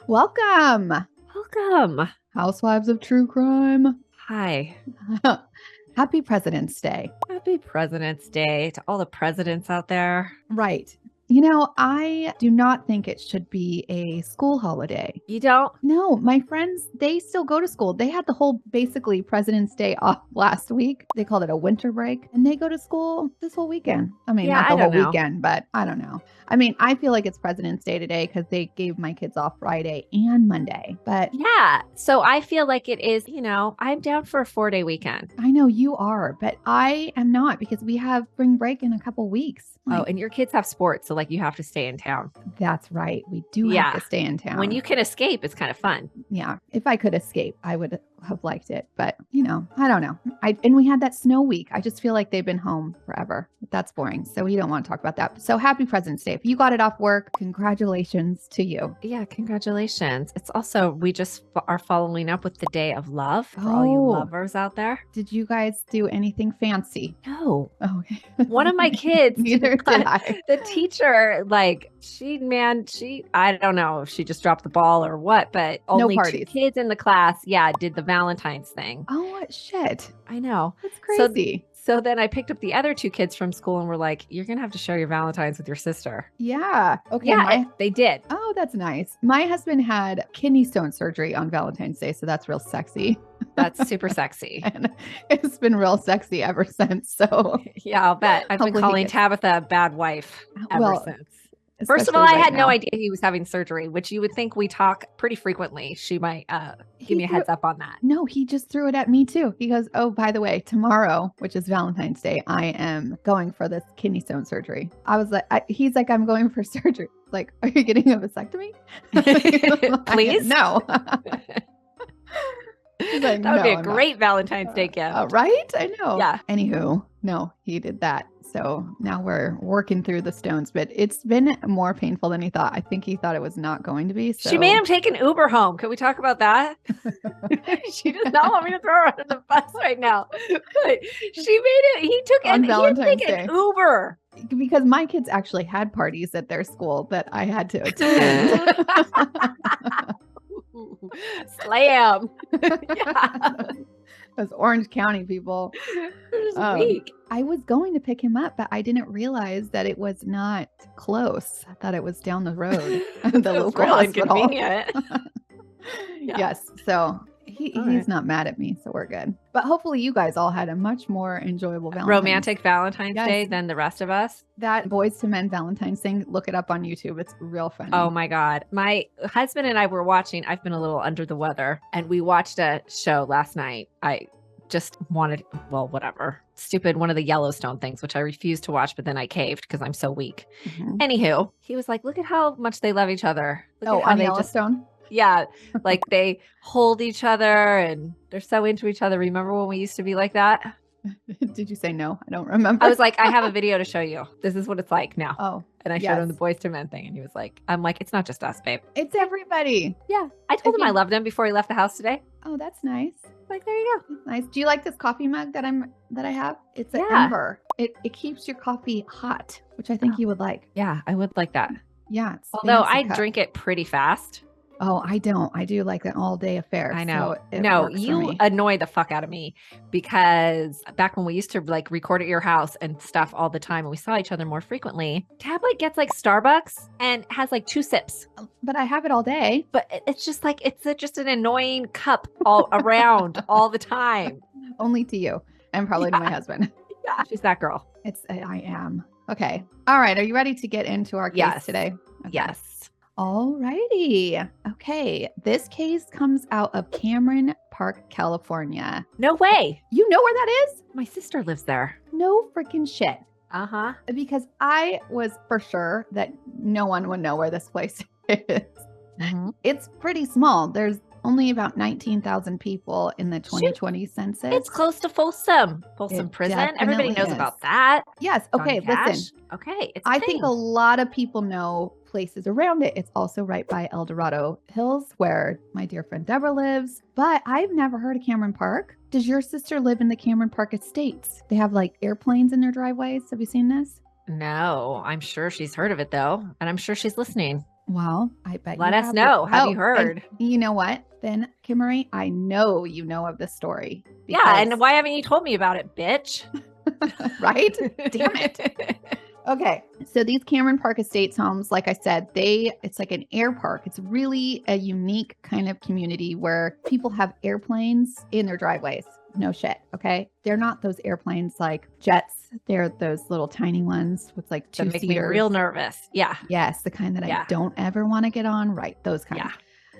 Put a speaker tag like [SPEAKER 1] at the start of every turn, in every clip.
[SPEAKER 1] Welcome.
[SPEAKER 2] Welcome.
[SPEAKER 1] Housewives of True Crime.
[SPEAKER 2] Hi.
[SPEAKER 1] Happy President's Day.
[SPEAKER 2] Happy President's Day to all the presidents out there.
[SPEAKER 1] Right. You know, I do not think it should be a school holiday.
[SPEAKER 2] You don't?
[SPEAKER 1] No, my friends, they still go to school. They had the whole basically President's Day off last week. They called it a winter break, and they go to school this whole weekend. I mean,
[SPEAKER 2] Yeah,
[SPEAKER 1] not the
[SPEAKER 2] I
[SPEAKER 1] whole
[SPEAKER 2] don't know.
[SPEAKER 1] weekend, but I don't know. I mean, I feel like it's President's Day today because they gave my kids off Friday and Monday. But
[SPEAKER 2] Yeah. So I feel like it is, I'm down for a 4-day weekend.
[SPEAKER 1] I know you are, but I am not because we have spring break in a couple weeks.
[SPEAKER 2] Oh, and your kids have sports. So like you have to stay in town.
[SPEAKER 1] That's right. We do have to stay in town.
[SPEAKER 2] When you can escape, it's kind of fun.
[SPEAKER 1] Yeah. If I could escape, I would have liked it. But, I don't know. And we had that snow week. I just feel like they've been home forever. That's boring. So we don't want to talk about that. So happy President's Day. If you got it off work, congratulations to you.
[SPEAKER 2] Yeah, congratulations. It's also, we just are following up with the Day of Love for all you lovers out there.
[SPEAKER 1] Did you guys do anything fancy?
[SPEAKER 2] No.
[SPEAKER 1] Oh, okay.
[SPEAKER 2] One of my kids,
[SPEAKER 1] Neither did I.
[SPEAKER 2] The teacher, I don't know if she just dropped the ball or what, but only
[SPEAKER 1] No
[SPEAKER 2] 2
[SPEAKER 1] parties.
[SPEAKER 2] kids in the class, did the Valentine's thing.
[SPEAKER 1] Oh, shit.
[SPEAKER 2] I know.
[SPEAKER 1] That's crazy.
[SPEAKER 2] So then I picked up the other 2 kids from school and we're like, you're going to have to share your Valentine's with your sister.
[SPEAKER 1] Yeah. Okay.
[SPEAKER 2] Yeah, they did.
[SPEAKER 1] Oh, that's nice. My husband had kidney stone surgery on Valentine's Day, so that's real sexy.
[SPEAKER 2] That's super sexy.
[SPEAKER 1] And it's been real sexy ever since. So
[SPEAKER 2] yeah, I'll bet. I've been calling Tabitha a bad wife ever since. First of all, I had no idea he was having surgery, which you would think we talk pretty frequently. She might give me a heads up on that.
[SPEAKER 1] No, he just threw it at me too. He goes, oh, by the way, tomorrow, which is Valentine's Day, I am going for this kidney stone surgery. I was like, he's like, I'm going for surgery. Like, are you getting a vasectomy?
[SPEAKER 2] Please?
[SPEAKER 1] No. Like,
[SPEAKER 2] that would be a great Valentine's Day gift.
[SPEAKER 1] Right? I know.
[SPEAKER 2] Yeah.
[SPEAKER 1] Anywho, no, he did that. So now we're working through the stones, but it's been more painful than he thought. I think he thought it was not going to be. So.
[SPEAKER 2] She made him take an Uber home. Can we talk about that? She does not want me to throw her under the bus right now. But she made it. He took an Uber.
[SPEAKER 1] Because my kids actually had parties at their school that I had to attend.
[SPEAKER 2] Slam. Yeah.
[SPEAKER 1] Those Orange County people.
[SPEAKER 2] Weak.
[SPEAKER 1] I was going to pick him up, but I didn't realize that it was not close. I thought it was down the road. The local hospital.
[SPEAKER 2] Inconvenient.
[SPEAKER 1] Yeah. Yes. So he's not mad at me, so we're good. But hopefully you guys all had a much more enjoyable
[SPEAKER 2] romantic Valentine's Day than the rest of us.
[SPEAKER 1] That Boys to Men Valentine's thing, look it up on YouTube. It's real funny.
[SPEAKER 2] Oh my God. My husband and I were watching, I've been a little under the weather, and we watched a show last night. I just wanted, whatever. Stupid, one of the Yellowstone things, which I refused to watch, but then I caved because I'm so weak. Mm-hmm. Anywho, he was like, look at how much they love each other. Look at how
[SPEAKER 1] on Yellowstone?
[SPEAKER 2] Yeah, like they hold each other and they're so into each other. Remember when we used to be like that?
[SPEAKER 1] Did you say no? I don't remember.
[SPEAKER 2] I was like, I have a video to show you. This is what it's like now.
[SPEAKER 1] Oh.
[SPEAKER 2] And I showed him the Boys to Men thing and he was like, I'm like, it's not just us, babe.
[SPEAKER 1] It's everybody.
[SPEAKER 2] Yeah. I told him I loved him before he left the house today.
[SPEAKER 1] Oh, that's nice.
[SPEAKER 2] Like, there you go.
[SPEAKER 1] That's nice. Do you like this coffee mug that I have? It's an Ember. It keeps your coffee hot, which I think you would like.
[SPEAKER 2] Yeah, I would like that.
[SPEAKER 1] Yeah.
[SPEAKER 2] Although I drink it pretty fast.
[SPEAKER 1] Oh, I don't. I do like an all-day affair.
[SPEAKER 2] I know.
[SPEAKER 1] So
[SPEAKER 2] no, you annoy the fuck out of me because back when we used to like record at your house and stuff all the time and we saw each other more frequently, Tablet gets like Starbucks and has like 2 sips.
[SPEAKER 1] But I have it all day.
[SPEAKER 2] But it's just like, it's just an annoying cup all around all the time.
[SPEAKER 1] Only to you and probably to my husband.
[SPEAKER 2] Yeah, she's that girl.
[SPEAKER 1] I am. Okay. All right. Are you ready to get into our case today? Okay.
[SPEAKER 2] Yes.
[SPEAKER 1] Alrighty. Okay. This case comes out of Cameron Park, California.
[SPEAKER 2] No way.
[SPEAKER 1] You know where that is?
[SPEAKER 2] My sister lives there.
[SPEAKER 1] No freaking shit.
[SPEAKER 2] Uh-huh.
[SPEAKER 1] Because I was for sure that no one would know where this place is. Mm-hmm. It's pretty small. There's only about 19,000 people in the 2020 census.
[SPEAKER 2] It's close to Folsom Prison. Everybody knows about that.
[SPEAKER 1] Yes. Okay. Listen.
[SPEAKER 2] Okay.
[SPEAKER 1] I think a lot of people know places around it. It's also right by El Dorado Hills, where my dear friend Deborah lives. But I've never heard of Cameron Park. Does your sister live in the Cameron Park Estates? They have like airplanes in their driveways. Have you seen this?
[SPEAKER 2] No, I'm sure she's heard of it though. And I'm sure she's listening.
[SPEAKER 1] Well, I bet
[SPEAKER 2] Let
[SPEAKER 1] you
[SPEAKER 2] us
[SPEAKER 1] have
[SPEAKER 2] know. Have you
[SPEAKER 1] and
[SPEAKER 2] heard?
[SPEAKER 1] you know what? Then, Kimmery, I know you know of this story.
[SPEAKER 2] Yeah, and why haven't you told me about it, bitch?
[SPEAKER 1] Right? Damn it. Okay. So these Cameron Park Estates homes, like I said, it's like an air park. It's really a unique kind of community where people have airplanes in their driveways. No shit. Okay. They're not those airplanes like jets. They're those little tiny ones with like
[SPEAKER 2] That make me
[SPEAKER 1] two-seaters.
[SPEAKER 2] real nervous. Yeah.
[SPEAKER 1] Yes. The kind that I don't ever want to get on. Right. Those kinds.
[SPEAKER 2] Yeah.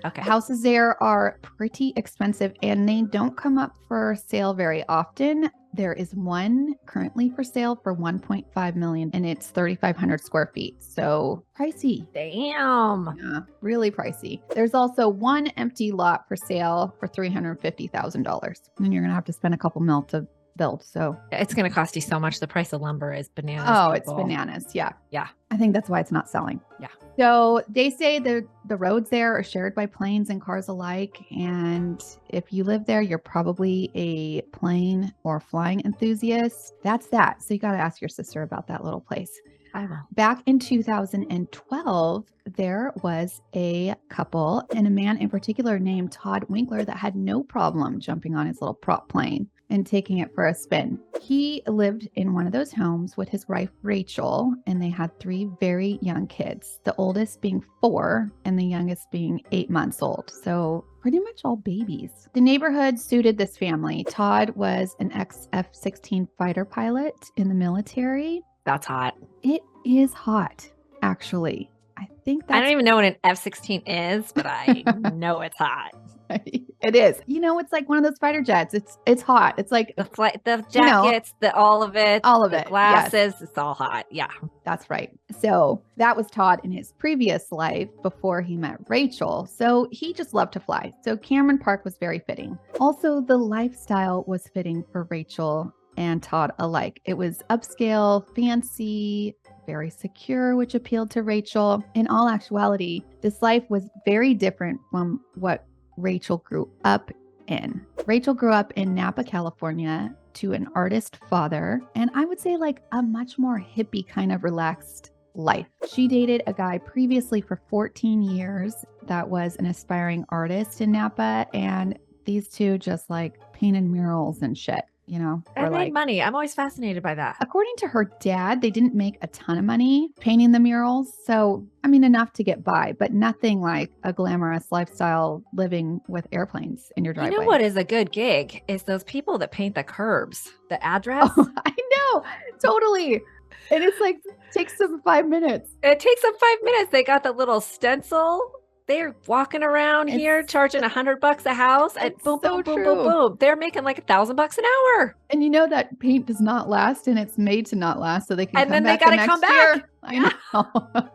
[SPEAKER 2] Okay.
[SPEAKER 1] Houses there are pretty expensive and they don't come up for sale very often. There is one currently for sale for $1.5 million and it's 3,500 square feet. So pricey.
[SPEAKER 2] Damn.
[SPEAKER 1] Yeah, really pricey. There's also one empty lot for sale for $350,000. And you're going to have to spend a couple mil to build. So
[SPEAKER 2] it's going to cost you so much. The price of lumber is bananas.
[SPEAKER 1] Oh,
[SPEAKER 2] people.
[SPEAKER 1] It's bananas. Yeah.
[SPEAKER 2] Yeah.
[SPEAKER 1] I think that's why it's not selling.
[SPEAKER 2] Yeah.
[SPEAKER 1] So they say the roads there are shared by planes and cars alike. And if you live there, you're probably a plane or flying enthusiast. That's that. So you got to ask your sister about that little place.
[SPEAKER 2] I will.
[SPEAKER 1] Back in 2012, there was a couple and a man in particular named Todd Winkler that had no problem jumping on his little prop plane and taking it for a spin. He lived in one of those homes with his wife, Rachel, and they had 3 very young kids, the oldest being 4 and the youngest being 8 months old. So pretty much all babies. The neighborhood suited this family. Todd was an ex-F-16 fighter pilot in the military.
[SPEAKER 2] That's hot.
[SPEAKER 1] It is hot, actually. I think that's...
[SPEAKER 2] I don't even know what an F-16 is, but I know it's hot.
[SPEAKER 1] It is. You know, it's like one of those fighter jets. It's hot. It's like
[SPEAKER 2] the jackets, all of it, glasses. Yes. It's all hot. Yeah,
[SPEAKER 1] that's right. So that was Todd in his previous life before he met Rachel. So he just loved to fly. So Cameron Park was very fitting. Also, the lifestyle was fitting for Rachel and Todd alike. It was upscale, fancy, very secure, which appealed to Rachel. In all actuality, this life was very different from what Rachel grew up in. Rachel grew up in Napa, California, to an artist father, and I would say like a much more hippie kind of relaxed life. She dated a guy previously for 14 years that was an aspiring artist in Napa, and these two just like painted murals and shit. You know,
[SPEAKER 2] and made money. I'm always fascinated by that.
[SPEAKER 1] According to her dad, they didn't make a ton of money painting the murals. So, I mean, enough to get by, but nothing like a glamorous lifestyle living with airplanes in your driveway.
[SPEAKER 2] You know what is a good gig? Is those people that paint the curbs, the address.
[SPEAKER 1] Oh, I know. Totally. And it's like, takes them 5 minutes.
[SPEAKER 2] It takes them 5 minutes. They got the little stencil. They're walking around here charging $100 a house and boom, boom, boom, boom, boom. They're making like $1,000 an hour.
[SPEAKER 1] And you know that paint does not last and it's made to not last. So they can
[SPEAKER 2] and then they got to come back.
[SPEAKER 1] Year. I know.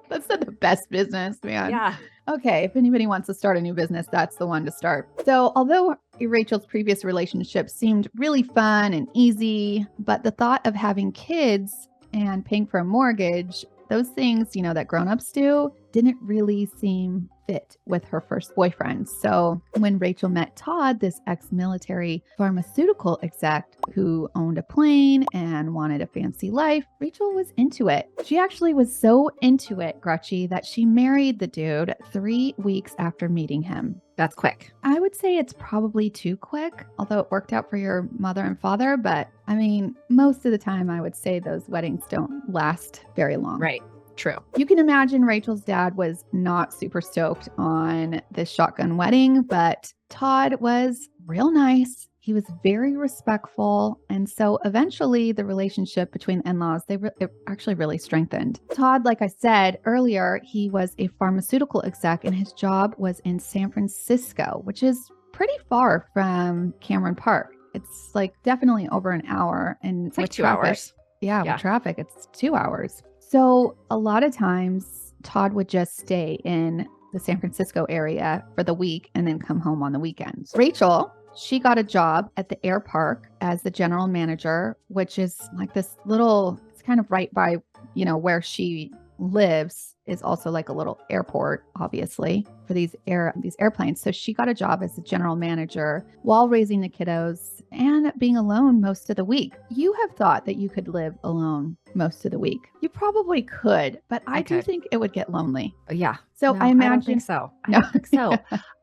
[SPEAKER 1] That's the best business, man.
[SPEAKER 2] Yeah.
[SPEAKER 1] Okay. If anybody wants to start a new business, that's the one to start. So although Rachel's previous relationship seemed really fun and easy, but the thought of having kids and paying for a mortgage, those things, you know, that grown-ups do, didn't really seem fit with her first boyfriend. So when Rachel met Todd, this ex-military pharmaceutical exec who owned a plane and wanted a fancy life, Rachel was into it. She actually was so into it, Gretchen, that she married the dude 3 weeks after meeting him.
[SPEAKER 2] That's quick.
[SPEAKER 1] I would say it's probably too quick, although it worked out for your mother and father. But I mean, most of the time, I would say those weddings don't last very long.
[SPEAKER 2] Right. True.
[SPEAKER 1] You can imagine Rachel's dad was not super stoked on this shotgun wedding, but Todd was real nice. He was very respectful. And so eventually the relationship between the in-laws, it actually really strengthened. Todd, like I said earlier, he was a pharmaceutical exec and his job was in San Francisco, which is pretty far from Cameron Park. It's like definitely over an hour. And
[SPEAKER 2] it's like 2 hours.
[SPEAKER 1] Yeah, with traffic, it's 2 hours. So a lot of times Todd would just stay in the San Francisco area for the week and then come home on the weekends. Rachel, she got a job at the air park as the general manager, which is like this little, it's kind of right by, you know, where she lives is also like a little airport, obviously, for these airplanes. So she got a job as a general manager while raising the kiddos and being alone most of the week. You have thought that you could live alone most of the week. You probably could, but I do think it would get lonely.
[SPEAKER 2] Yeah.
[SPEAKER 1] So
[SPEAKER 2] No,
[SPEAKER 1] I imagine.
[SPEAKER 2] I don't think so. I don't think so.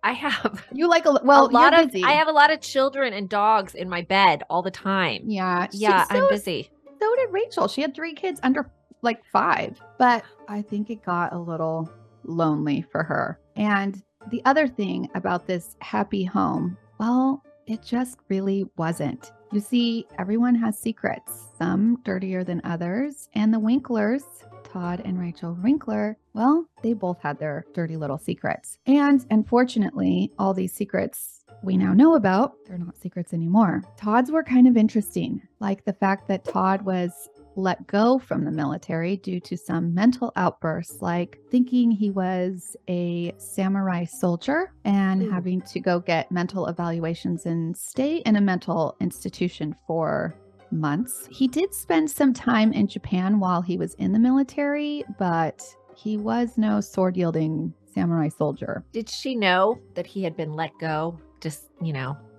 [SPEAKER 2] I have
[SPEAKER 1] You like you're busy.
[SPEAKER 2] I have a lot of children and dogs in my bed all the time.
[SPEAKER 1] Yeah.
[SPEAKER 2] I'm busy.
[SPEAKER 1] So did Rachel. She had 3 kids under like 5, but I think it got a little lonely for her. And the other thing about this happy home, well, it just really wasn't. You see, everyone has secrets, some dirtier than others. And the Winklers, Todd and Rachel Winkler, well, they both had their dirty little secrets. And unfortunately, all these secrets we now know about, they're not secrets anymore. Todd's were kind of interesting, like the fact that Todd was let go from the military due to some mental outbursts, like thinking he was a samurai soldier and having to go get mental evaluations and stay in a mental institution for months. He did spend some time in Japan while he was in the military, but he was no sword-wielding samurai soldier.
[SPEAKER 2] Did she know that he had been let go? Just,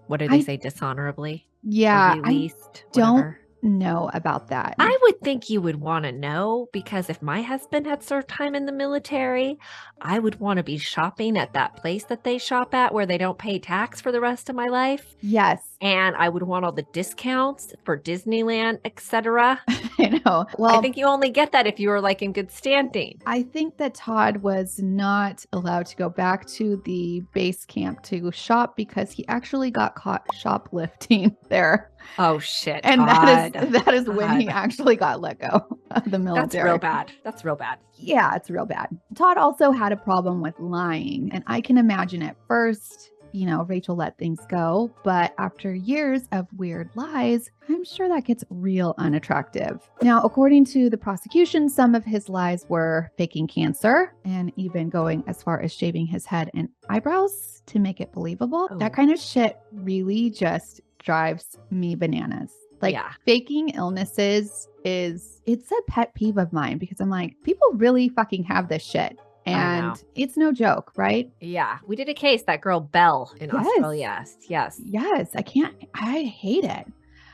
[SPEAKER 2] what do they say, dishonorably?
[SPEAKER 1] Yeah,
[SPEAKER 2] released,
[SPEAKER 1] don't know about that.
[SPEAKER 2] I would think you would want to know, because if my husband had served time in the military, I would want to be shopping at that place that they shop at where they don't pay tax for the rest of my life.
[SPEAKER 1] Yes.
[SPEAKER 2] And I would want all the discounts for Disneyland, etc.
[SPEAKER 1] I know. Well,
[SPEAKER 2] I think you only get that if you were like in good standing.
[SPEAKER 1] I think that Todd was not allowed to go back to the base camp to shop because he actually got caught shoplifting there.
[SPEAKER 2] Oh shit.
[SPEAKER 1] And
[SPEAKER 2] Todd.
[SPEAKER 1] that is when he actually got let go of the military.
[SPEAKER 2] That's real bad.
[SPEAKER 1] Yeah, it's real bad. Todd also had a problem with lying. And I can imagine at first, Rachel let things go. But after years of weird lies, I'm sure that gets real unattractive. Now, according to the prosecution, some of his lies were faking cancer and even going as far as shaving his head and eyebrows to make it believable. That kind of shit really just drives me bananas. Faking illnesses it's a pet peeve of mine because I'm like, people really fucking have this shit. And it's no joke, right?
[SPEAKER 2] Yeah. We did a case, that girl Belle in Australia. Yes.
[SPEAKER 1] I hate it.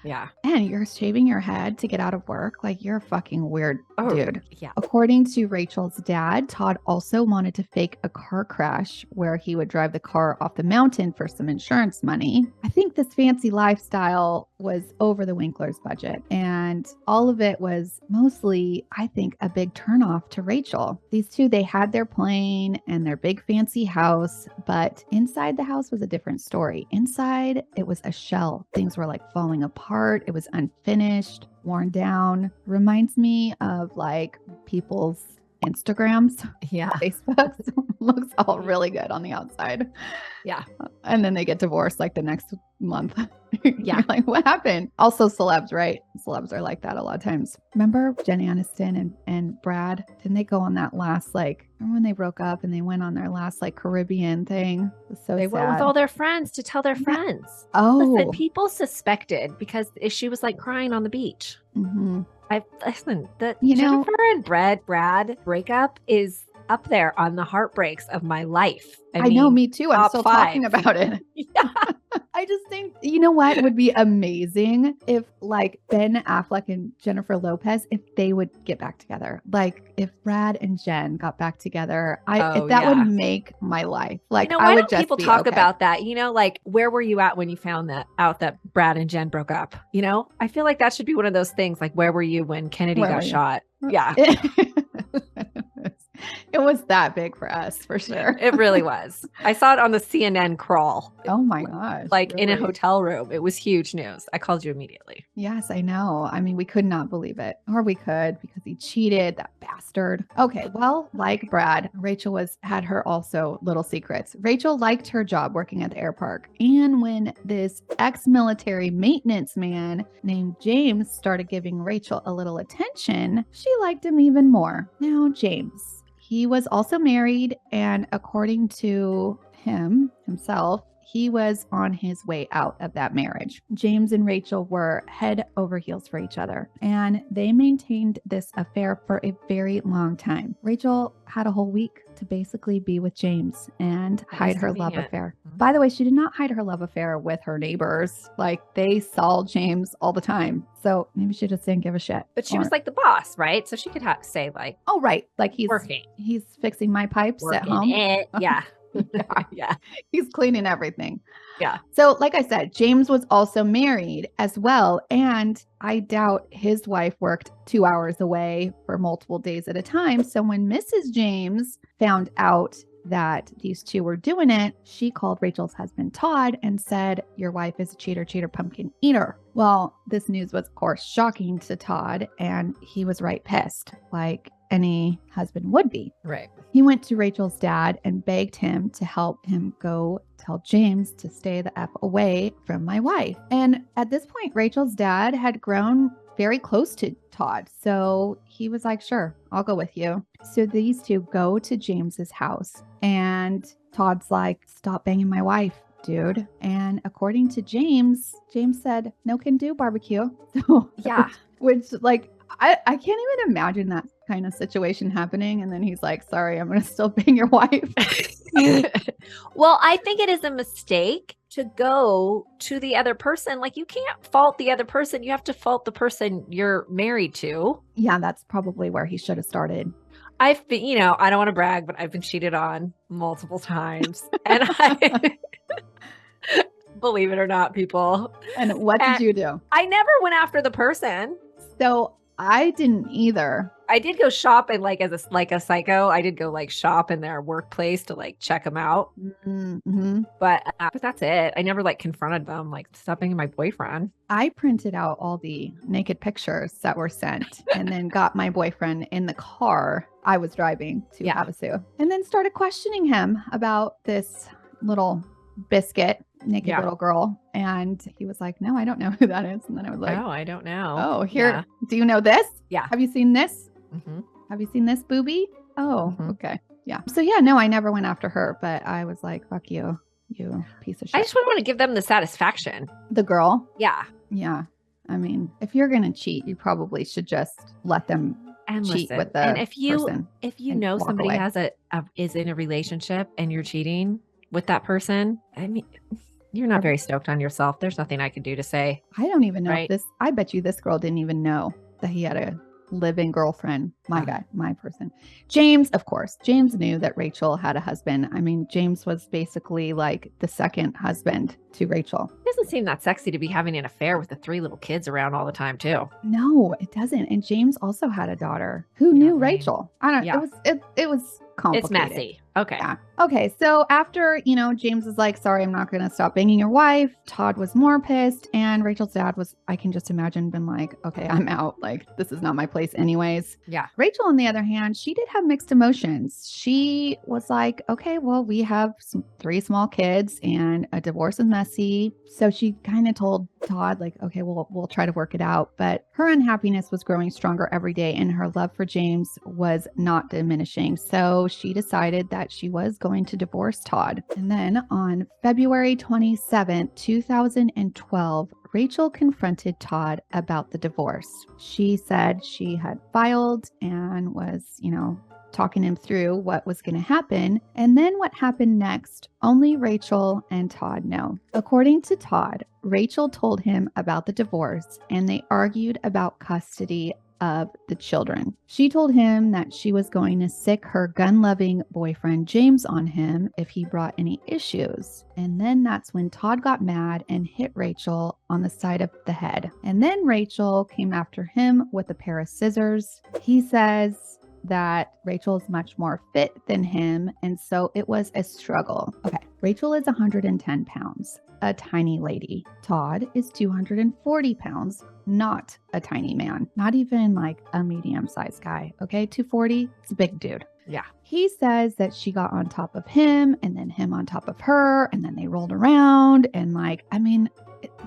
[SPEAKER 2] Yeah.
[SPEAKER 1] And you're shaving your head to get out of work. Like, you're a fucking weird dude.
[SPEAKER 2] Yeah.
[SPEAKER 1] According to Rachel's dad, Todd also wanted to fake a car crash where he would drive the car off the mountain for some insurance money. I think this fancy lifestyle was over the Winklers' budget. And all of it was mostly, I think, a big turnoff to Rachel. These two, they had their plane and their big fancy house, but inside the house was a different story. Inside, it was a shell. Things were like falling apart. It was unfinished, worn down. Reminds me of like people's Instagrams.
[SPEAKER 2] Yeah.
[SPEAKER 1] Facebook looks all really good on the outside.
[SPEAKER 2] Yeah.
[SPEAKER 1] And then they get divorced like the next month.
[SPEAKER 2] Yeah.
[SPEAKER 1] You're like, what happened? Also celebs, right? Celebs are like that a lot of times. Remember Jen Aniston and Brad? Didn't they go on that last remember when they broke up and they went on their last Caribbean thing? It was so
[SPEAKER 2] They
[SPEAKER 1] sad.
[SPEAKER 2] went with all their friends to tell their friends.
[SPEAKER 1] Oh.
[SPEAKER 2] Listen, people suspected because she was crying on the beach.
[SPEAKER 1] Mm-hmm.
[SPEAKER 2] Jennifer and Brad breakup is up there on the heartbreaks of my life.
[SPEAKER 1] I know, me too. I'm still
[SPEAKER 2] 5.
[SPEAKER 1] talking about it.
[SPEAKER 2] Yeah.
[SPEAKER 1] I just think, what would be amazing if Ben Affleck and Jennifer Lopez, if they would get back together. If Brad and Jen got back together, would make my life.
[SPEAKER 2] Why don't people talk about that? Where were you at when you found out that Brad and Jen broke up? I feel like that should be one of those things. Where were you when Kennedy got shot? Yeah.
[SPEAKER 1] It was that big for us, for sure.
[SPEAKER 2] It really was. I saw it on the CNN crawl.
[SPEAKER 1] Oh my gosh.
[SPEAKER 2] In a hotel room. It was huge news. I called you immediately.
[SPEAKER 1] Yes, I know. I mean, we could not believe it. Or we could, because he cheated, that bastard. Okay, well, like Brad, Rachel had her also little secrets. Rachel liked her job working at the air park. And when this ex-military maintenance man named James started giving Rachel a little attention, she liked him even more. Now, James, he was also married, and according to himself, he was on his way out of that marriage. James and Rachel were head over heels for each other, and they maintained this affair for a very long time. Rachel had a whole week to basically be with James and hide her love affair. By the way, she did not hide her love affair with her neighbors. Like, they saw James all the time. So maybe she just didn't give a shit.
[SPEAKER 2] But she was like the boss, right? So she could say like,
[SPEAKER 1] oh, right. Like he's
[SPEAKER 2] working.
[SPEAKER 1] He's fixing my pipes at home.
[SPEAKER 2] Yeah.
[SPEAKER 1] Yeah. He's cleaning everything.
[SPEAKER 2] Yeah.
[SPEAKER 1] So like I said, James was also married as well. And I doubt his wife worked 2 hours away for multiple days at a time. So when Mrs. James found out that these two were doing it, she called Rachel's husband, Todd, and said, your wife is a cheater, pumpkin eater. Well, this news was, of course, shocking to Todd, and he was right pissed, like any husband would be.
[SPEAKER 2] Right.
[SPEAKER 1] He went to Rachel's dad and begged him to help him go tell James to stay the F away from my wife. And at this point, Rachel's dad had grown very close to Todd. So he was like, sure, I'll go with you. So these two go to James's house, and Todd's like, stop banging my wife, dude. And according to James said, no can do barbecue. So
[SPEAKER 2] yeah,
[SPEAKER 1] which like, I can't even imagine that kind of situation happening. And then he's like, sorry, I'm going to still bang your wife.
[SPEAKER 2] Well, I think it is a mistake to go to the other person. Like, you can't fault the other person. You have to fault the person you're married to.
[SPEAKER 1] Yeah, that's probably where he should have started.
[SPEAKER 2] I've been, I don't want to brag, but I've been cheated on multiple times. And I, believe it or not, people.
[SPEAKER 1] And what did you do?
[SPEAKER 2] I never went after the person.
[SPEAKER 1] So I didn't either.
[SPEAKER 2] I did go shop and like as a psycho, I did go like shop in their workplace to like check them out.
[SPEAKER 1] Mm-hmm.
[SPEAKER 2] But that's it. I never like confronted them, like, stop being my boyfriend.
[SPEAKER 1] I printed out all the naked pictures that were sent and then got my boyfriend in the car I was driving to Havasu, and then started questioning him about this little biscuit naked little girl. And he was like, no, I don't know who that is. And then I was like,
[SPEAKER 2] oh, I don't know.
[SPEAKER 1] Oh, here. Do you know this?
[SPEAKER 2] Yeah.
[SPEAKER 1] Have you seen this?
[SPEAKER 2] Mm-hmm.
[SPEAKER 1] Have you seen this booby? Oh,
[SPEAKER 2] mm-hmm.
[SPEAKER 1] Okay. Yeah. So yeah, no, I never went after her, but I was like, fuck you, you piece of shit.
[SPEAKER 2] I just want to give them the satisfaction.
[SPEAKER 1] The girl?
[SPEAKER 2] Yeah.
[SPEAKER 1] Yeah. I mean, if you're going to cheat, you probably should just let them cheat with the
[SPEAKER 2] and if you
[SPEAKER 1] and
[SPEAKER 2] know somebody
[SPEAKER 1] away.
[SPEAKER 2] is in a relationship and you're cheating with that person, I mean, you're not very stoked on yourself. There's nothing I could do to say.
[SPEAKER 1] I don't even know if this, I bet you this girl didn't even know that he had a live-in girlfriend. My guy, my person. James, of course, James knew that Rachel had a husband. I mean, James was basically like the second husband to Rachel.
[SPEAKER 2] It doesn't seem that sexy to be having an affair with the 3 little kids around all the time too.
[SPEAKER 1] No, it doesn't. And James also had a daughter who knew Rachel. I don't know. It was complicated.
[SPEAKER 2] It's messy. Okay.
[SPEAKER 1] Yeah. Okay. So after, James was like, sorry, I'm not going to stop banging your wife. Todd was more pissed. And Rachel's dad was, I can just imagine, been like, okay, I'm out. Like, this is not my place anyways.
[SPEAKER 2] Yeah.
[SPEAKER 1] Rachel, on the other hand, she did have mixed emotions. She was like, okay, well, we have 3 small kids and a divorce is messy. So she kind of told Todd, like, okay, we'll try to work it out. But her unhappiness was growing stronger every day, and her love for James was not diminishing. So she decided that she was going to divorce Todd. And then on February 27th, 2012, Rachel confronted Todd about the divorce. She said she had filed and was, talking him through what was going to happen. And then what happened next, only Rachel and Todd know. According to Todd, Rachel told him about the divorce and they argued about custody of the children. She told him that she was going to sick her gun-loving boyfriend James on him if he brought any issues. And then that's when Todd got mad and hit Rachel on the side of the head. And then Rachel came after him with a pair of scissors. He says that Rachel is much more fit than him, and so it was a struggle. Okay, Rachel is 110 pounds, a tiny lady. Todd is 240 pounds, not a tiny man, not even like a medium-sized guy. Okay, 240, it's a big dude.
[SPEAKER 2] Yeah.
[SPEAKER 1] He says that she got on top of him and then him on top of her, and then they rolled around, and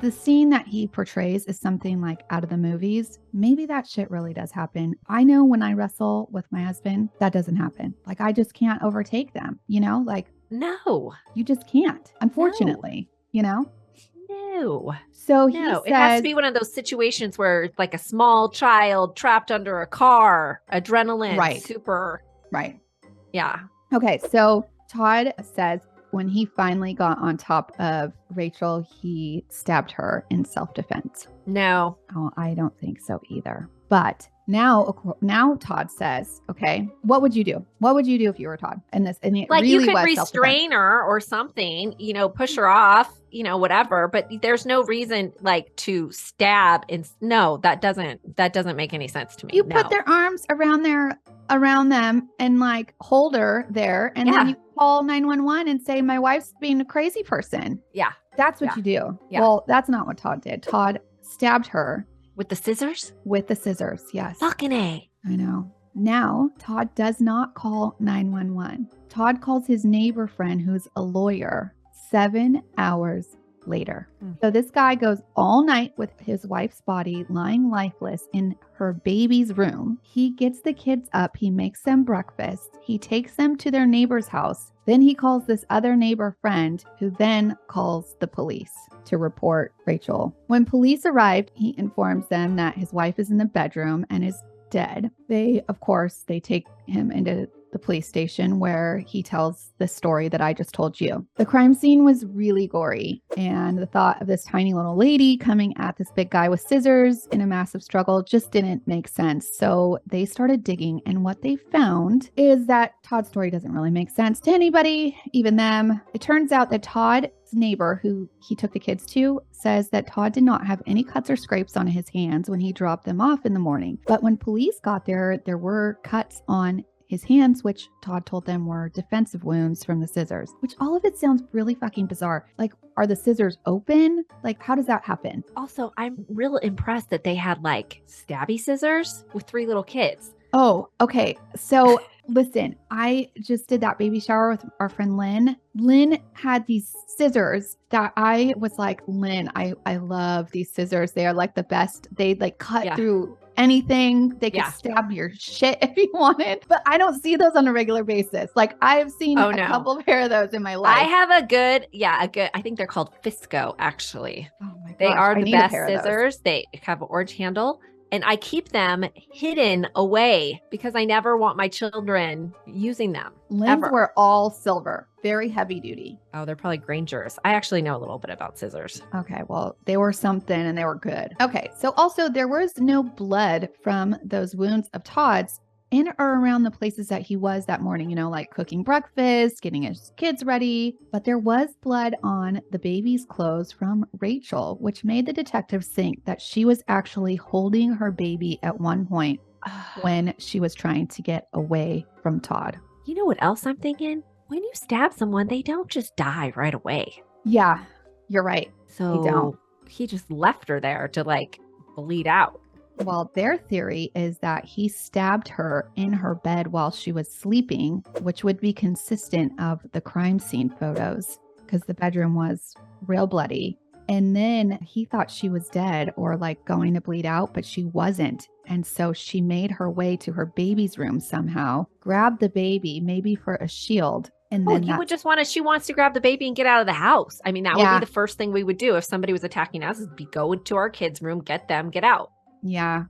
[SPEAKER 1] the scene that he portrays is something like out of the movies. Maybe that shit really does happen. I know when I wrestle with my husband, that doesn't happen. Like, I just can't overtake them, like
[SPEAKER 2] No.
[SPEAKER 1] You just can't, unfortunately, you know?
[SPEAKER 2] No.
[SPEAKER 1] So
[SPEAKER 2] No. It has to be one of those situations where it's like a small child trapped under a car, adrenaline,
[SPEAKER 1] Right.
[SPEAKER 2] super.
[SPEAKER 1] Right.
[SPEAKER 2] Yeah.
[SPEAKER 1] Okay. So Todd says when he finally got on top of Rachel, he stabbed her in self-defense.
[SPEAKER 2] No.
[SPEAKER 1] Oh, I don't think so either. But now Todd says, okay, what would you do? What would you do if you were Todd? And it
[SPEAKER 2] Like
[SPEAKER 1] really
[SPEAKER 2] you could
[SPEAKER 1] was
[SPEAKER 2] restrain her or something, push her off, whatever. But there's no reason like to stab. No, that doesn't make any sense to me.
[SPEAKER 1] You put their arms around them and like hold her there. And then you call 911 and say, my wife's being a crazy person.
[SPEAKER 2] Yeah.
[SPEAKER 1] That's what you do.
[SPEAKER 2] Yeah.
[SPEAKER 1] Well, that's not what Todd did. Todd stabbed her.
[SPEAKER 2] With the scissors?
[SPEAKER 1] With the scissors, yes.
[SPEAKER 2] Fucking A.
[SPEAKER 1] I know. Now, Todd does not call 911. Todd calls his neighbor friend, who's a lawyer, 7 hours later. So this guy goes all night with his wife's body lying lifeless in her baby's room. He gets the kids up. He makes them breakfast. He takes them to their neighbor's house. Then he calls this other neighbor friend, who then calls the police to report Rachel. When police arrived, he informs them that his wife is in the bedroom and is dead. They take him into the police station where he tells the story that I just told you. The crime scene was really gory, and the thought of this tiny little lady coming at this big guy with scissors in a massive struggle just didn't make sense. So they started digging, and what they found is that Todd's story doesn't really make sense to anybody, even them. It turns out that Todd's neighbor, who he took the kids to, says that Todd did not have any cuts or scrapes on his hands when he dropped them off in the morning. But when police got there, there were cuts on his hands, which Todd told them were defensive wounds from the scissors, which all of it sounds really fucking bizarre. Like, are the scissors open? Like, how does that happen?
[SPEAKER 2] Also, I'm real impressed that they had like stabby scissors with 3 little kids.
[SPEAKER 1] Oh, okay. So listen, I just did that baby shower with our friend Lynn. Lynn had these scissors that I was like, Lynn, I love these scissors. They are like the best. They like cut through anything. They could stab your shit if you wanted, but I don't see those on a regular basis. Like, I've seen a couple pair of those in my life.
[SPEAKER 2] I have a good, I think they're called Fisco, actually.
[SPEAKER 1] Oh my gosh,
[SPEAKER 2] they are the best scissors. They have an orange handle, and I keep them hidden away because I never want my children using them.
[SPEAKER 1] Lynn's were all silver, very heavy duty.
[SPEAKER 2] Oh, they're probably Grangers. I actually know a little bit about scissors.
[SPEAKER 1] Okay, well, they were something and they were good. Okay, so also there was no blood from those wounds of Todd's in or around the places that he was that morning, like cooking breakfast, getting his kids ready. But there was blood on the baby's clothes from Rachel, which made the detectives think that she was actually holding her baby at one point when she was trying to get away from Todd.
[SPEAKER 2] You know what else I'm thinking? When you stab someone, they don't just die right away.
[SPEAKER 1] Yeah, you're right.
[SPEAKER 2] So he just left her there to like bleed out.
[SPEAKER 1] Well, their theory is that he stabbed her in her bed while she was sleeping, which would be consistent of the crime scene photos because the bedroom was real bloody. And then he thought she was dead or like going to bleed out, but she wasn't. And so she made her way to her baby's room somehow, grabbed the baby, maybe for a shield. And then
[SPEAKER 2] you would just she wants to grab the baby and get out of the house. I mean, that would be the first thing we would do if somebody was attacking us, is go into our kids' room, get them, get out.
[SPEAKER 1] Yeah.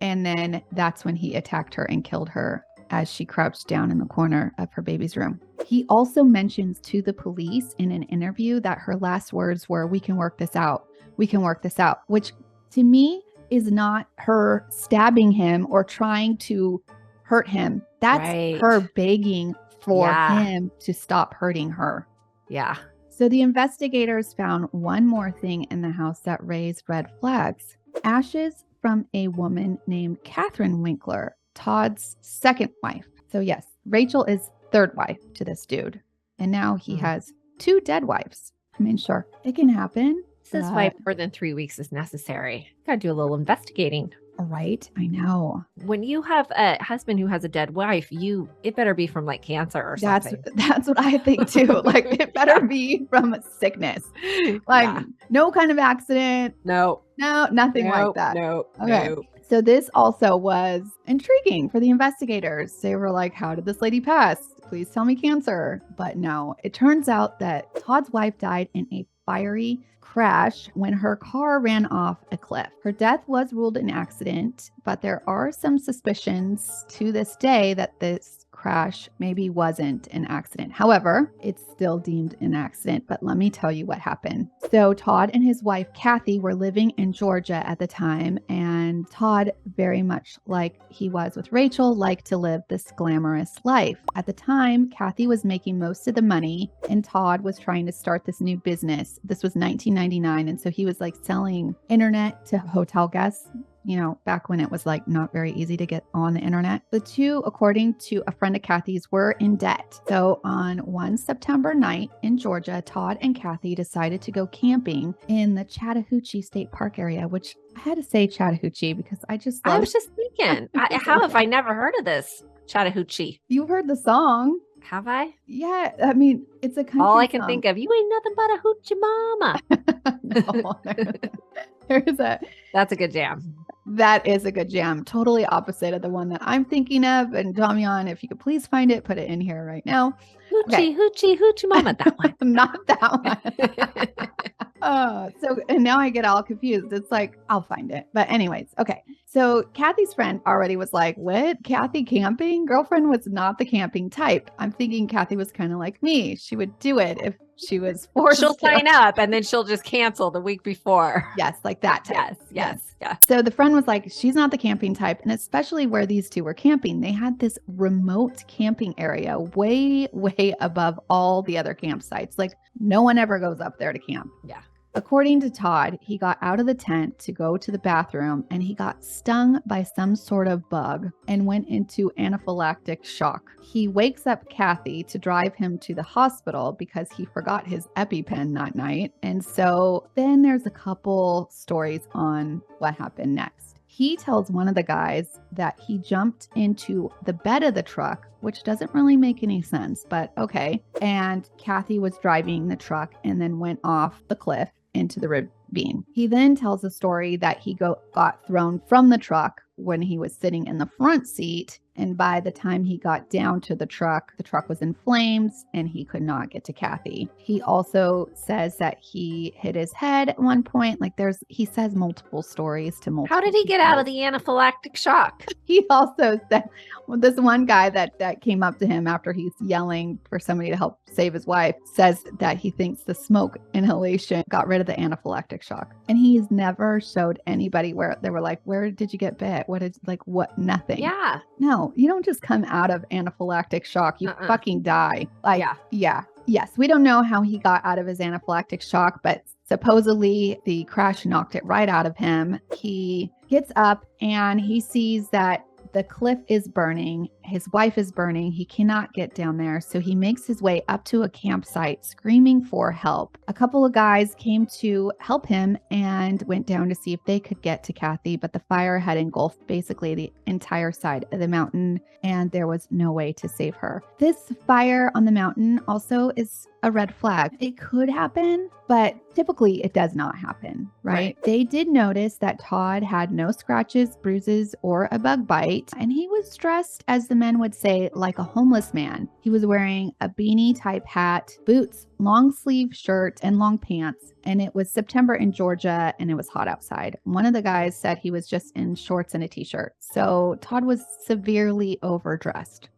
[SPEAKER 1] And then that's when he attacked her and killed her as she crouched down in the corner of her baby's room. He also mentions to the police in an interview that her last words were, "We can work this out. We can work this out," which to me is not her stabbing him or trying to hurt him. That's her begging for him to stop hurting her.
[SPEAKER 2] Yeah.
[SPEAKER 1] So the investigators found one more thing in the house that raised red flags. Ashes from a woman named Catherine Winkler, Todd's second wife. So yes, Rachel is third wife to this dude. And now he has 2 dead wives. I mean, sure, it can happen.
[SPEAKER 2] This is why more than 3 weeks is necessary. Gotta do a little investigating.
[SPEAKER 1] Right? I know.
[SPEAKER 2] When you have a husband who has a dead wife, it better be from like cancer or something.
[SPEAKER 1] That's what I think too. Like, it better be from sickness. Like no kind of accident.
[SPEAKER 2] No,
[SPEAKER 1] nothing like that.
[SPEAKER 2] No.
[SPEAKER 1] Okay.
[SPEAKER 2] No.
[SPEAKER 1] So this also was intriguing for the investigators. They were like, how did this lady pass? please tell me cancer. But no, it turns out that Todd's wife died in a fiery crash when her car ran off a cliff. Her death was ruled an accident, but there are some suspicions to this day that this crash maybe wasn't an accident. However, it's still deemed an accident, but let me tell you what happened. So Todd and his wife, Kathy, were living in Georgia at the time, and Todd, very much like he was with Rachel, liked to live this glamorous life. At the time, Kathy was making most of the money, and Todd was trying to start this new business. This was 1999, and so he was like selling internet to hotel guests. You know, back when it was like not very easy to get on the internet. The two, according to a friend of Kathy's, were in debt. So on one September night in Georgia, Todd and Kathy decided to go camping in the Chattahoochee State Park area, which I had to say Chattahoochee because I was
[SPEAKER 2] just thinking, how have I never heard of this Chattahoochee?
[SPEAKER 1] You've heard the song.
[SPEAKER 2] Have I?
[SPEAKER 1] Yeah, I mean, it's a country
[SPEAKER 2] All I can
[SPEAKER 1] song.
[SPEAKER 2] think of, you ain't nothing but a hoochie mama.
[SPEAKER 1] No,
[SPEAKER 2] That's a good jam.
[SPEAKER 1] That is a good jam. Totally opposite of the one that I'm thinking of. And Damian, if you could please find it, put it in here right now.
[SPEAKER 2] Hoochie mama, that one.
[SPEAKER 1] Not that one. And now I get all confused. It's like, I'll find it. But anyways, okay. So Kathy's friend already was like, what? Kathy camping? Girlfriend was not the camping type. I'm thinking Kathy was kind of like me. She would do it if she was forced.
[SPEAKER 2] She'll sign up and then she'll just cancel the week before.
[SPEAKER 1] Yes, like that type.
[SPEAKER 2] Yes.
[SPEAKER 1] So the friend was like, she's not the camping type. And especially where these two were camping, they had this remote camping area way, way above all the other campsites. Like no one ever goes up there to camp.
[SPEAKER 2] Yeah.
[SPEAKER 1] According to Todd, he got out of the tent to go to the bathroom and he got stung by some sort of bug and went into anaphylactic shock. He wakes up Kathy to drive him to the hospital because he forgot his EpiPen that night. And so then there's a couple stories on what happened next. He tells one of the guys that he jumped into the bed of the truck, which doesn't really make any sense, but okay. And Kathy was driving the truck and then went off the cliff into the ravine. He then tells a story that he got thrown from the truck when he was sitting in the front seat. And by the time he got down to the truck was in flames and he could not get to Kathy. He also says that he hit his head at one point. Like he says multiple stories to multiple
[SPEAKER 2] How did he get out of the anaphylactic shock?
[SPEAKER 1] He also said, this one guy that came up to him after he's yelling for somebody to help save his wife says that he thinks the smoke inhalation got rid of the anaphylactic shock. And he's never showed anybody where they were like, where did you get bit? What? Nothing.
[SPEAKER 2] Yeah.
[SPEAKER 1] No, you don't just come out of anaphylactic shock. You fucking die. Yeah. Yes. We don't know how he got out of his anaphylactic shock, but supposedly the crash knocked it right out of him. He gets up and he sees that the cliff is burning. His wife is burning. He cannot get down there. So he makes his way up to a campsite screaming for help. A couple of guys came to help him and went down to see if they could get to Kathy, but the fire had engulfed basically the entire side of the mountain and there was no way to save her. This fire on the mountain also is a red flag. It could happen, but typically it does not happen, right? They did notice that Todd had no scratches, bruises, or a bug bite, and he was dressed, as the men would say, like a homeless man. He was wearing a beanie type hat, boots, long sleeve shirt, and long pants. And it was September in Georgia and it was hot outside. One of the guys said he was just in shorts and a t-shirt. So Todd was severely overdressed.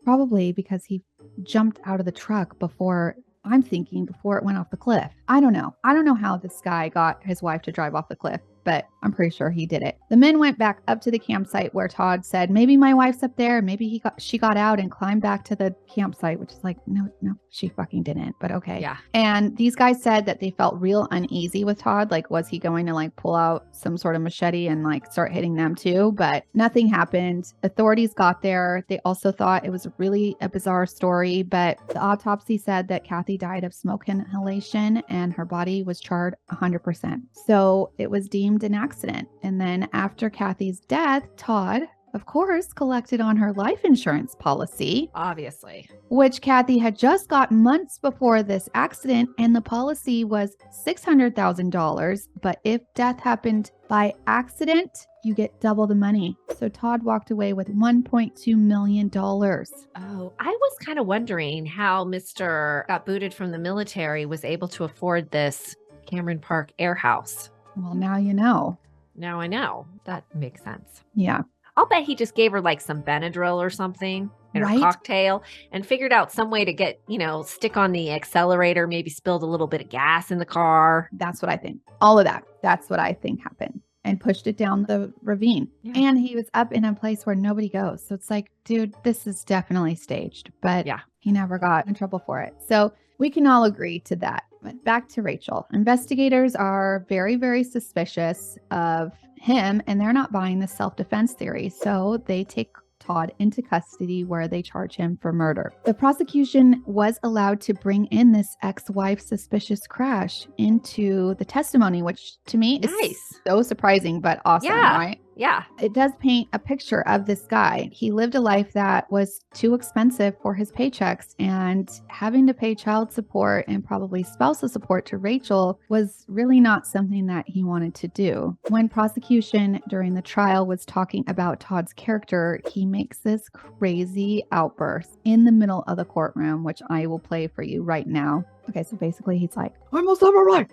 [SPEAKER 1] Probably because he jumped out of the truck before it went off the cliff. I don't know. I don't know how this guy got his wife to drive off the cliff, but I'm pretty sure he did it. The men went back up to the campsite where Todd said, maybe my wife's up there. Maybe she got out and climbed back to the campsite, which is like, no, she fucking didn't, but okay.
[SPEAKER 2] Yeah.
[SPEAKER 1] And these guys said that they felt real uneasy with Todd. Like, was he going to like pull out some sort of machete and like start hitting them too? But nothing happened. Authorities got there. They also thought it was really a bizarre story, but the autopsy said that Kathy died of smoke inhalation and her body was charred 100%. So it was deemed an accident. And then after Kathy's death, Todd of course, collected on her life insurance policy,
[SPEAKER 2] Obviously.
[SPEAKER 1] which Kathy had just got months before this accident, and the policy was $600,000. But if death happened by accident, you get double the money. So Todd walked away with $1.2 million.
[SPEAKER 2] Oh, I was kind of wondering how Mr. got booted from the military was able to afford this Cameron Park air house.
[SPEAKER 1] Well, now you know.
[SPEAKER 2] Now I know. That makes sense.
[SPEAKER 1] Yeah.
[SPEAKER 2] I'll bet he just gave her like some Benadryl or something in
[SPEAKER 1] Right?
[SPEAKER 2] her cocktail and figured out some way to get, stick on the accelerator, maybe spilled a little bit of gas in the car.
[SPEAKER 1] That's what I think. All of that. That's what I think happened. And pushed it down the ravine.
[SPEAKER 2] Yeah.
[SPEAKER 1] And he was up in a place where nobody goes. So it's like, dude, this is definitely staged. But
[SPEAKER 2] Yeah.
[SPEAKER 1] he never got in trouble for it. So we can all agree to that. But back to Rachel. Investigators are very, very suspicious of him, and they're not buying the self-defense theory. So they take Todd into custody where they charge him for murder. The prosecution was allowed to bring in this ex-wife's suspicious crash into the testimony, which to me is
[SPEAKER 2] Nice.
[SPEAKER 1] so surprising, but awesome,
[SPEAKER 2] Yeah.
[SPEAKER 1] right?
[SPEAKER 2] Yeah.
[SPEAKER 1] It does paint a picture of this guy. He lived a life that was too expensive for his paychecks, and having to pay child support and probably spousal support to Rachel was really not something that he wanted to do. When prosecution during the trial was talking about Todd's character, he makes this crazy outburst in the middle of the courtroom, which I will play for you right now. Okay, so basically he's like, "I'm a samurai."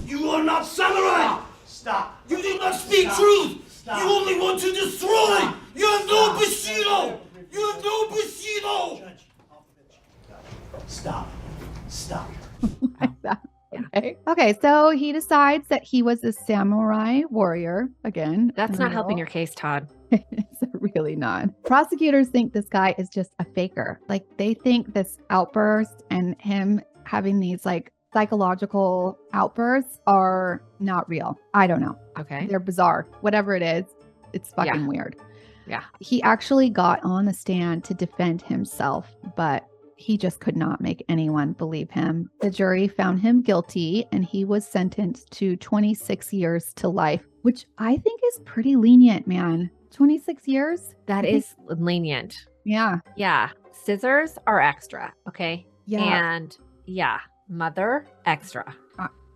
[SPEAKER 3] You are not samurai! Stop. You do not speak truth! Stop. You only want to destroy! Stop. You have no Bushido! You have no Bushido! Judge, stop. Stop.
[SPEAKER 1] Like that. Okay. Okay, so he decides that he was a samurai warrior again.
[SPEAKER 2] That's not helping your case, Todd.
[SPEAKER 1] It's really not. Prosecutors think this guy is just a faker. Like, they think this outburst and him having these like psychological outbursts are not real. I don't know.
[SPEAKER 2] Okay.
[SPEAKER 1] They're bizarre. Whatever it is, it's fucking weird.
[SPEAKER 2] Yeah.
[SPEAKER 1] He actually got on the stand to defend himself, but he just could not make anyone believe him. The jury found him guilty, and he was sentenced to 26 years to life, which I think is pretty lenient, man. 26 years?
[SPEAKER 2] That is lenient.
[SPEAKER 1] Yeah.
[SPEAKER 2] Yeah. Scissors are extra. Okay.
[SPEAKER 1] Yeah.
[SPEAKER 2] And yeah, mother extra.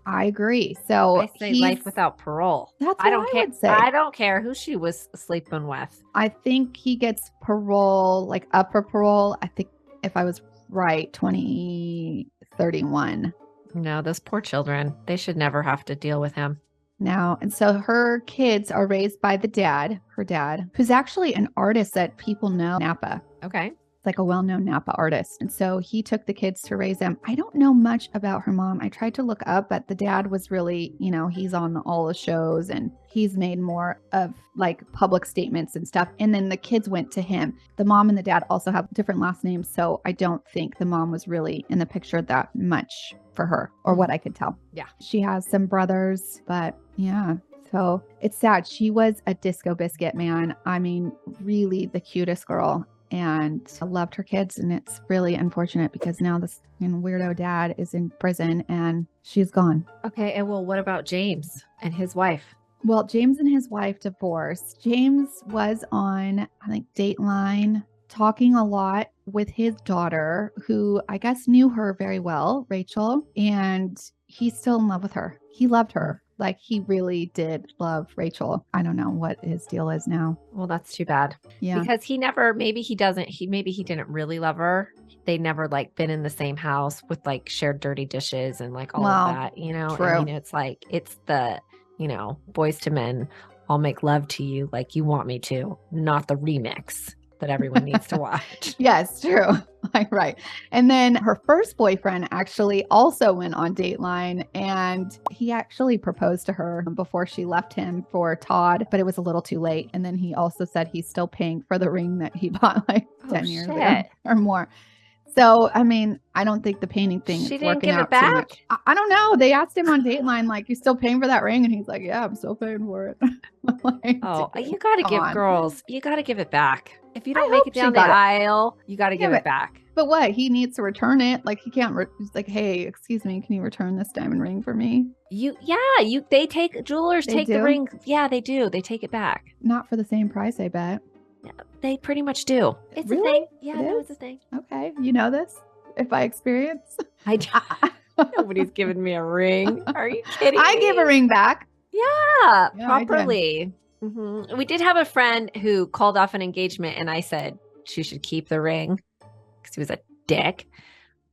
[SPEAKER 1] I agree. So
[SPEAKER 2] I say life without parole.
[SPEAKER 1] That's what
[SPEAKER 2] I don't care.
[SPEAKER 1] would say.
[SPEAKER 2] I don't care who she was sleeping with.
[SPEAKER 1] I think he gets parole, like upper parole. I think if I was right, 2031.
[SPEAKER 2] No, those poor children. They should never have to deal with him.
[SPEAKER 1] Now, and so her kids are raised by her dad, who's actually an artist that people know, NAPA.
[SPEAKER 2] Okay.
[SPEAKER 1] It's like a well-known NAPA artist. And so he took the kids to raise them. I don't know much about her mom. I tried to look up, but the dad was really, he's on all the shows, and he's made more of like public statements and stuff. And then the kids went to him. The mom and the dad also have different last names. So I don't think the mom was really in the picture that much for her, or what I could tell.
[SPEAKER 2] Yeah.
[SPEAKER 1] She has some brothers, but yeah. So it's sad. She was a disco biscuit, man. I mean, really the cutest girl. And I loved her kids, and it's really unfortunate because now this weirdo dad is in prison and she's gone.
[SPEAKER 2] Okay, and well, what about James and his wife?
[SPEAKER 1] Well, James and his wife divorced. James was on, I think, Dateline, talking a lot with his daughter, who I guess knew her very well, Rachel, and he's still in love with her. He loved her. Like, he really did love Rachel. I don't know what his deal is now.
[SPEAKER 2] Well, that's too bad.
[SPEAKER 1] Yeah.
[SPEAKER 2] Because maybe he didn't really love her. They never like been in the same house with like shared dirty dishes and like all of that,
[SPEAKER 1] True.
[SPEAKER 2] I mean, it's like, it's the, boys to men, I'll make love to you like you want me to, not the remix that everyone needs to watch.
[SPEAKER 1] Yes, true. Right. And then her first boyfriend actually also went on Dateline, and he actually proposed to her before she left him for Todd, but it was a little too late. And then he also said he's still paying for the ring that he bought like 10 years ago or more. So, I mean, I don't think the painting thing
[SPEAKER 2] She
[SPEAKER 1] is
[SPEAKER 2] didn't
[SPEAKER 1] working
[SPEAKER 2] give it
[SPEAKER 1] out too
[SPEAKER 2] back?
[SPEAKER 1] much. I don't know. They asked him on Dateline, like, you still paying for that ring? And he's like, yeah, I'm still paying for it. Like,
[SPEAKER 2] Oh,
[SPEAKER 1] dude,
[SPEAKER 2] you got to
[SPEAKER 1] come
[SPEAKER 2] give
[SPEAKER 1] on.
[SPEAKER 2] girls, you got to give it back. If you
[SPEAKER 1] I
[SPEAKER 2] don't make
[SPEAKER 1] hope
[SPEAKER 2] it
[SPEAKER 1] she
[SPEAKER 2] down the
[SPEAKER 1] got it.
[SPEAKER 2] aisle, you got to
[SPEAKER 1] Yeah,
[SPEAKER 2] give it back.
[SPEAKER 1] But what? He needs to return it. Like, he can't. He's like, hey, excuse me, can you return this diamond ring for me?
[SPEAKER 2] They take jewelers
[SPEAKER 1] They
[SPEAKER 2] take the
[SPEAKER 1] do?
[SPEAKER 2] ring. Yeah, they do. They take it back.
[SPEAKER 1] Not for the same price, I bet.
[SPEAKER 2] Yeah, they pretty much do. It's a
[SPEAKER 1] Really?
[SPEAKER 2] thing. Yeah,
[SPEAKER 1] It
[SPEAKER 2] no,
[SPEAKER 1] is?
[SPEAKER 2] it's a thing.
[SPEAKER 1] Okay. You know this? If I experience?
[SPEAKER 2] Nobody's giving me a ring. Are you kidding
[SPEAKER 1] I
[SPEAKER 2] me?
[SPEAKER 1] gave a ring back.
[SPEAKER 2] Yeah,
[SPEAKER 1] Yeah, I did.
[SPEAKER 2] properly. We did have a friend who called off an engagement, and I said she should keep the ring because he was a dick.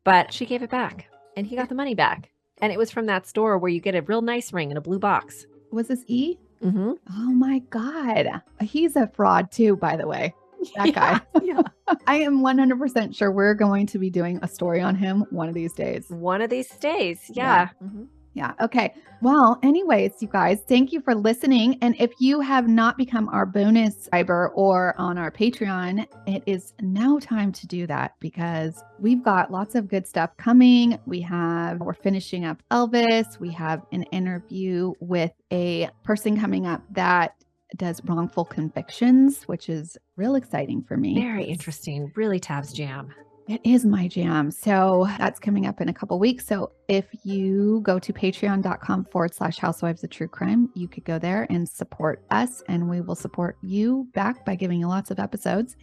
[SPEAKER 2] But she gave it back, and he got the money back. And it was from that store where you get a real nice ring in a blue box.
[SPEAKER 1] Was this E?
[SPEAKER 2] Mm-hmm.
[SPEAKER 1] Oh my God. He's a fraud too, by the way. That guy.
[SPEAKER 2] Yeah.
[SPEAKER 1] I am 100% sure we're going to be doing a story on him one of these days.
[SPEAKER 2] One of these days. Yeah. Mm-hmm.
[SPEAKER 1] Yeah. Okay. Well, anyways, you guys, thank you for listening. And if you have not become our bonus subscriber or on our Patreon, it is now time to do that because we've got lots of good stuff coming. We're finishing up Elvis. We have an interview with a person coming up that does wrongful convictions, which is real exciting for me.
[SPEAKER 2] Very interesting. Really Tab's jam.
[SPEAKER 1] It is my jam. So that's coming up in a couple weeks. So if you go to patreon.com/Housewives of True Crime, you could go there and support us and we will support you back by giving you lots of episodes.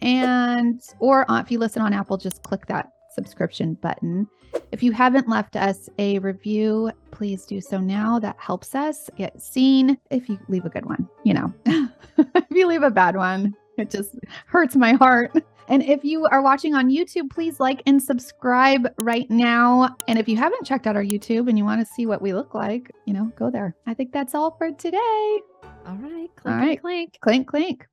[SPEAKER 1] Or if you listen on Apple, just click that subscription button. If you haven't left us a review, please do so now. That helps us get seen. If you leave a good one, if you leave a bad one, it just hurts my heart. And if you are watching on YouTube, please like and subscribe right now. And if you haven't checked out our YouTube and you want to see what we look like, go there. I think that's all for today.
[SPEAKER 2] All right.
[SPEAKER 1] All right.
[SPEAKER 2] Clink.
[SPEAKER 1] Clink, clink.